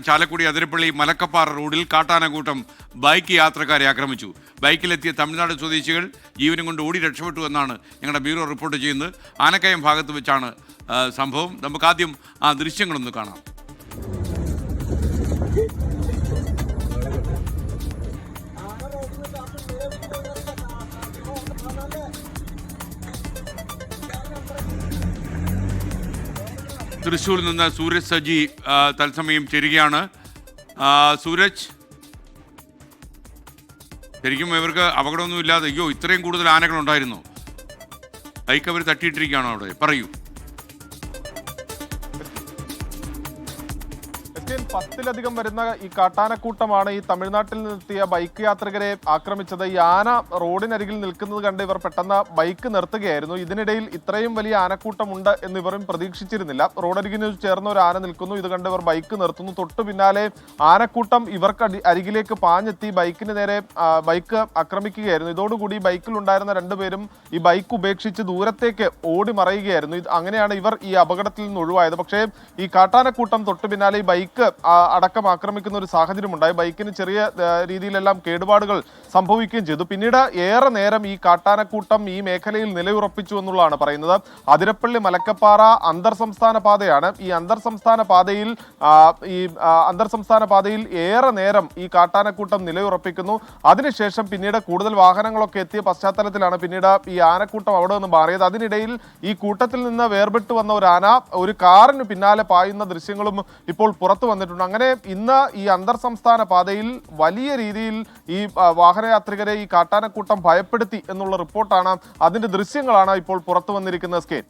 ചാലക്കുടി അതിരപ്പള്ളി മലക്കപ്പാറ റോഡിൽ കാട്ടാനക്കൂട്ടം ബൈക്ക് യാത്രക്കാരെ ആക്രമിച്ചു. ബൈക്കിലെത്തിയ തമിഴ്നാട് സ്വദേശികൾ ജീവനും കൊണ്ട് ഓടി രക്ഷപ്പെട്ടു എന്നാണ് ഞങ്ങളുടെ ബ്യൂറോ റിപ്പോർട്ട് ചെയ്യുന്നത്. ആനക്കയം ഭാഗത്ത് വെച്ചാണ് സംഭവം. നമുക്ക് ആദ്യം ആ ദൃശ്യങ്ങളൊന്ന് കാണാം. തൃശ്ശൂരിൽ നിന്ന് സൂരജ് സജി തത്സമയം ചേരുകയാണ്. സൂരജ്, ശരിക്കും ഇവർക്ക് അപകടമൊന്നും ഇല്ലാതെ അയ്യോ ഇത്രയും കൂടുതൽ ആനകളുണ്ടായിരുന്നു, ബൈക്ക് അവർ തട്ടിയിട്ടിരിക്കുകയാണോ അവിടെ? പറയൂ. 10-ലധികം വരുന്ന ഈ കാട്ടാനക്കൂട്ടമാണ് ഈ തമിഴ്നാട്ടിൽ നിന്നെത്തിയ ബൈക്ക് യാത്രികരെ ആക്രമിച്ചത്. ഈ ആന റോഡിനരികിൽ നിൽക്കുന്നത് കണ്ട് ഇവർ പെട്ടെന്ന് ബൈക്ക് നിർത്തുകയായിരുന്നു. ഇതിനിടയിൽ ഇത്രയും വലിയ ആനക്കൂട്ടമുണ്ട് എന്ന് ഇവരും പ്രതീക്ഷിച്ചിരുന്നില്ല. റോഡരികിന് ചേർന്ന ഒരു ആന നിൽക്കുന്നു, ഇത് കണ്ട് ഇവർ ബൈക്ക് നിർത്തുന്നു. തൊട്ടു പിന്നാലെ ആനക്കൂട്ടം ഇവർക്ക് അരികിലേക്ക് പാഞ്ഞെത്തി ബൈക്കിന് നേരെ ബൈക്ക് ആക്രമിക്കുകയായിരുന്നു. ഇതോടുകൂടി ബൈക്കിലുണ്ടായിരുന്ന രണ്ടുപേരും ഈ ബൈക്ക് ഉപേക്ഷിച്ച് ദൂരത്തേക്ക് ഓടി മറയുകയായിരുന്നു. അങ്ങനെയാണ് ഇവർ ഈ അപകടത്തിൽ നിന്ന് ഒഴിവായത്. പക്ഷേ ഈ കാട്ടാനക്കൂട്ടം തൊട്ടു പിന്നാലെ ഈ ബൈക്ക് അടക്കം ആക്രമിക്കുന്ന ഒരു സാഹചര്യം ഉണ്ടായി. ബൈക്കിന് ചെറിയ രീതിയിലെല്ലാം കേടുപാടുകൾ സംഭവിക്കുകയും ചെയ്തു. പിന്നീട് ഏറെ നേരം ഈ കാട്ടാനക്കൂട്ടം ഈ മേഖലയിൽ നിലയുറപ്പിച്ചു എന്നുള്ളതാണ് പറയുന്നത്. അതിരപ്പള്ളി മലക്കപ്പാറ അന്തർ സംസ്ഥാന പാതയാണ്. ഈ അന്തർ സംസ്ഥാന പാതയിൽ ഏറെ നേരം ഈ കാട്ടാനക്കൂട്ടം നിലയുറപ്പിക്കുന്നു. അതിനുശേഷം പിന്നീട് കൂടുതൽ വാഹനങ്ങളൊക്കെ എത്തിയ പശ്ചാത്തലത്തിലാണ് പിന്നീട് ഈ ആനക്കൂട്ടം അവിടെ നിന്ന് മാറിയത്. അതിനിടയിൽ ഈ കൂട്ടത്തിൽ നിന്ന് വേർപെട്ടു വന്ന ഒരു ആന ഒരു കാറിന് പിന്നാലെ പായുന്ന ദൃശ്യങ്ങളും ഇപ്പോൾ പുറത്തു വന്നിട്ടുണ്ട്. അങ്ങനെ ഇന്ന് ഈ അന്തർ സംസ്ഥാന പാതയിൽ വലിയ രീതിയിൽ ഈ വാഹനയാത്രികരെ ഈ കാട്ടാനക്കൂട്ടം ഭയപ്പെടുത്തി എന്നുള്ള റിപ്പോർട്ടാണ്, അതിന്റെ ദൃശ്യങ്ങളാണ് ഇപ്പോൾ പുറത്തു വന്നിരിക്കുന്ന സ്കേൻ.